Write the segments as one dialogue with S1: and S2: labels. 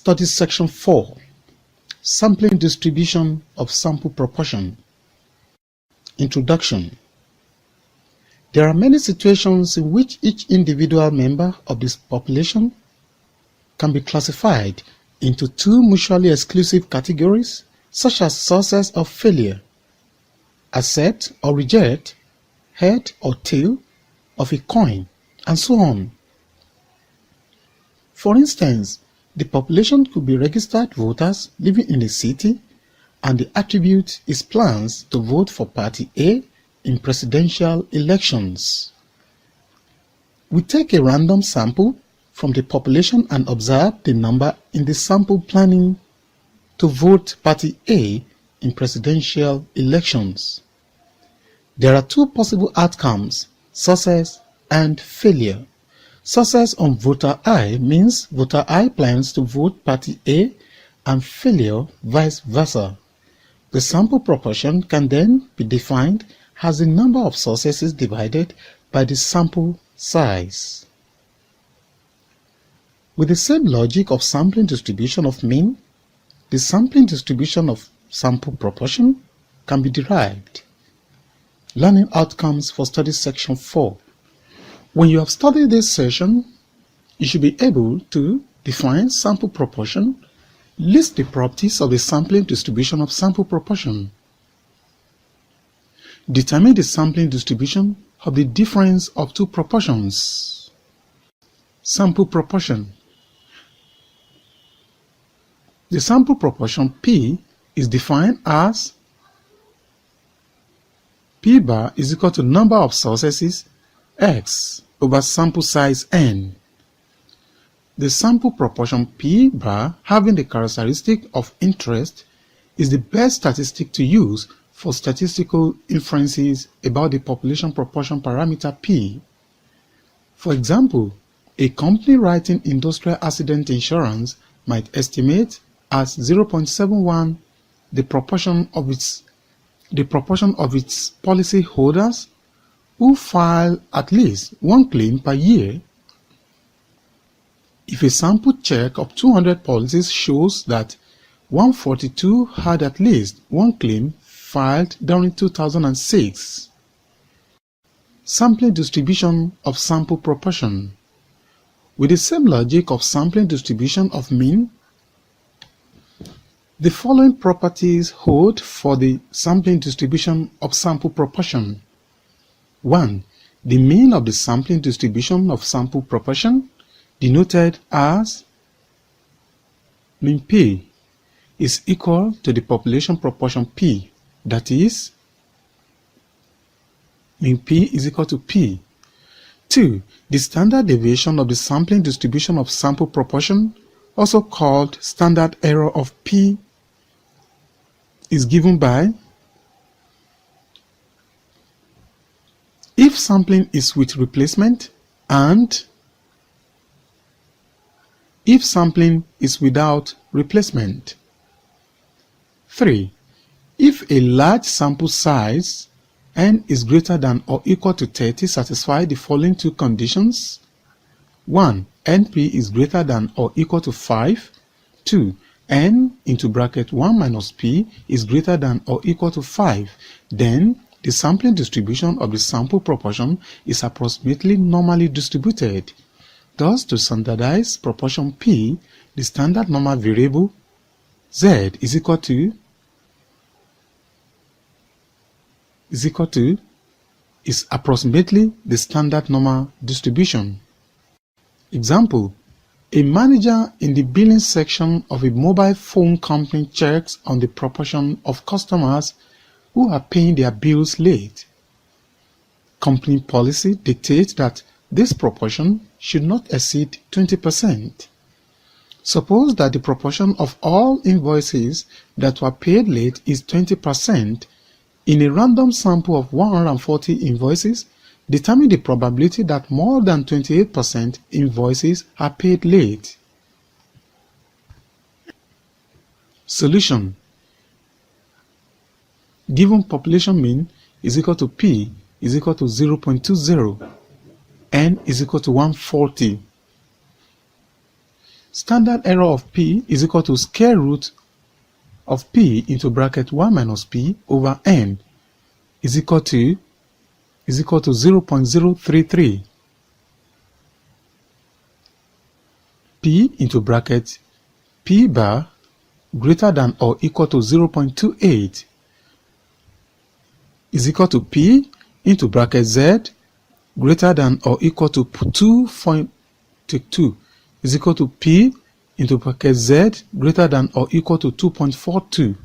S1: Study Section 4. Sampling Distribution of Sample Proportion. Introduction. There are many situations in which each individual member of this population can be classified into two mutually exclusive categories, such as sources of failure, accept or reject, head or tail of a coin, and so on. For instance, the population could be registered voters living in a city, and the attribute is plans to vote for Party A in presidential elections. We take a random sample from the population and observe the number in the sample planning to vote Party A in presidential elections. There are two possible outcomes: success and failure. Success on voter I means voter I plans to vote Party A, and failure vice versa. The sample proportion can then be defined as the number of successes divided by the sample size. With the same logic of sampling distribution of mean, the sampling distribution of sample proportion can be derived. Learning outcomes for study section 4. When you have studied this session, you should be able to define sample proportion, list the properties of the sampling distribution of sample proportion, determine the sampling distribution of the difference of two proportions. Sample proportion. The sample proportion P is defined as P bar is equal to number of successes X over sample size N. The sample proportion P bar, having the characteristic of interest, is the best statistic to use for statistical inferences about the population proportion parameter P. For example, a company writing industrial accident insurance might estimate as 0.71 the proportion of its policy holders who file at least one claim per year. If a sample check of 200 policies shows that 142 had at least one claim filed during 2006. Sampling distribution of sample proportion. With the same logic of sampling distribution of mean, the following properties hold for the sampling distribution of sample proportion. 1. The mean of the sampling distribution of sample proportion, denoted as mean P, is equal to the population proportion P, that is, mean P is equal to P. 2. The standard deviation of the sampling distribution of sample proportion, also called standard error of P, is given by if sampling is with replacement and if sampling is without replacement. 3. If a large sample size N is greater than or equal to 30 satisfy the following two conditions. 1. NP is greater than or equal to 5. 2. N into bracket 1 minus P is greater than or equal to 5. Then the sampling distribution of the sample proportion is approximately normally distributed. Thus, to standardize proportion P, the standard normal variable Z is equal to approximately the standard normal distribution. Example: a manager in the billing section of a mobile phone company checks on the proportion of customers who are paying their bills late. Company policy dictates that this proportion should not exceed 20%. Suppose that the proportion of all invoices that were paid late is 20%. In a random sample of 140 invoices, determine the probability that more than 28% invoices are paid late. Solution. Given population mean is equal to P is equal to 0.20, N is equal to 140. Standard error of P is equal to square root of P into bracket 1 minus P over N is equal to 0.033. P into bracket P bar greater than or equal to 0.28 is equal to P into bracket Z greater than or equal to 2.2 is equal to P into bracket Z greater than or equal to 2.42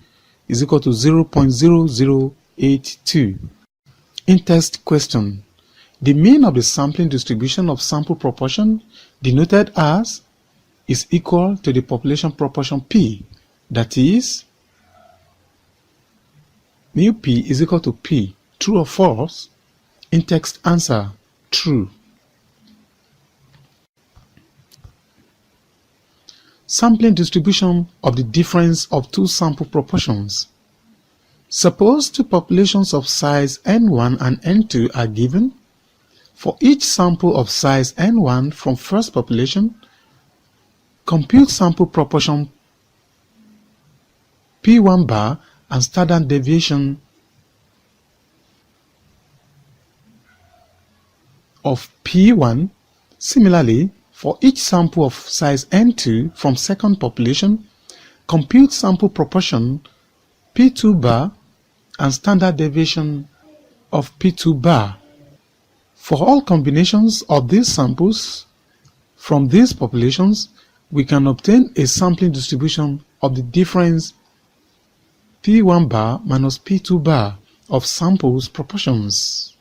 S1: is equal to 0.0082. In-test question. The mean of the sampling distribution of sample proportion denoted as is equal to the population proportion P, that is, mu P is equal to P. True or false? In-text answer, true. Sampling distribution of the difference of two sample proportions. Suppose two populations of size N1 and N2 are given. For each sample of size N1 from first population, compute sample proportion P1 bar and standard deviation of P1. Similarly, for each sample of size N2 from second population, compute sample proportion P2 bar and standard deviation of P2 bar. For all combinations of these samples from these populations, we can obtain a sampling distribution of the difference P1 bar minus P2 bar of samples proportions.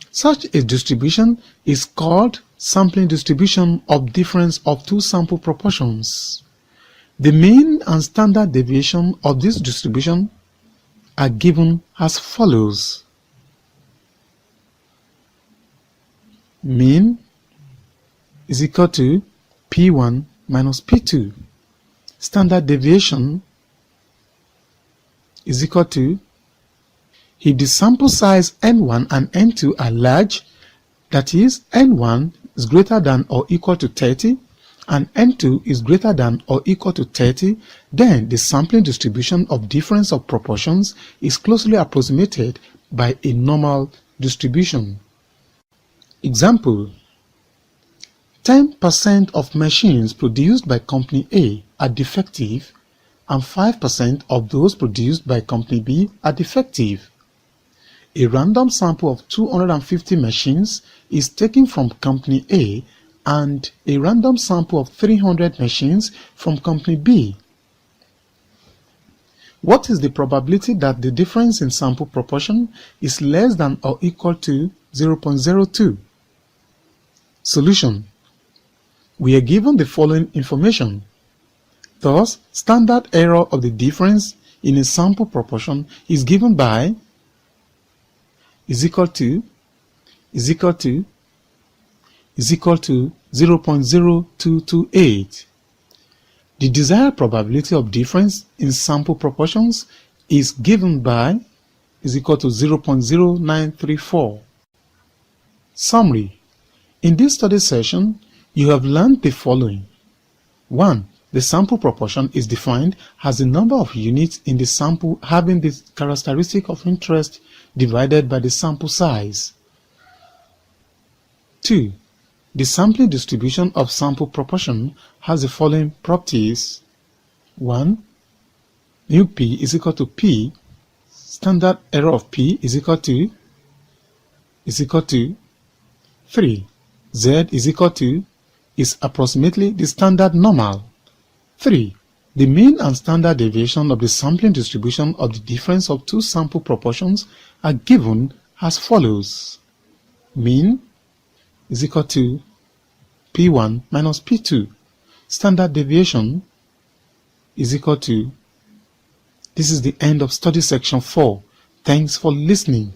S1: Such a distribution is called sampling distribution of difference of two sample proportions. The mean and standard deviation of this distribution are given as follows. Mean is equal to P1 minus P2. Standard deviation is equal to, if the sample size N1 and N2 are large, that is, N1 is greater than or equal to 30 and N2 is greater than or equal to 30, then the sampling distribution of difference of proportions is closely approximated by a normal distribution. Example: 10% of machines produced by Company A are defective and 5% of those produced by Company B are defective. A random sample of 250 machines is taken from Company A and a random sample of 300 machines from Company B. What is the probability that the difference in sample proportion is less than or equal to 0.02? Solution: we are given the following information. Thus, standard error of the difference in a sample proportion is given by is equal to 0.0228. The desired probability of difference in sample proportions is given by is equal to 0.0934. Summary: in this study session, you have learned the following. 1. The sample proportion is defined as the number of units in the sample having the characteristic of interest divided by the sample size. 2. The sampling distribution of sample proportion has the following properties. 1. Mu P is equal to P. Standard error of P is equal to 3. Z is approximately the standard normal. 3. The mean and standard deviation of the sampling distribution of the difference of two sample proportions are given as follows. Mean is equal to P1 minus P2. Standard deviation is equal to. This is the end of study section 4. Thanks for listening.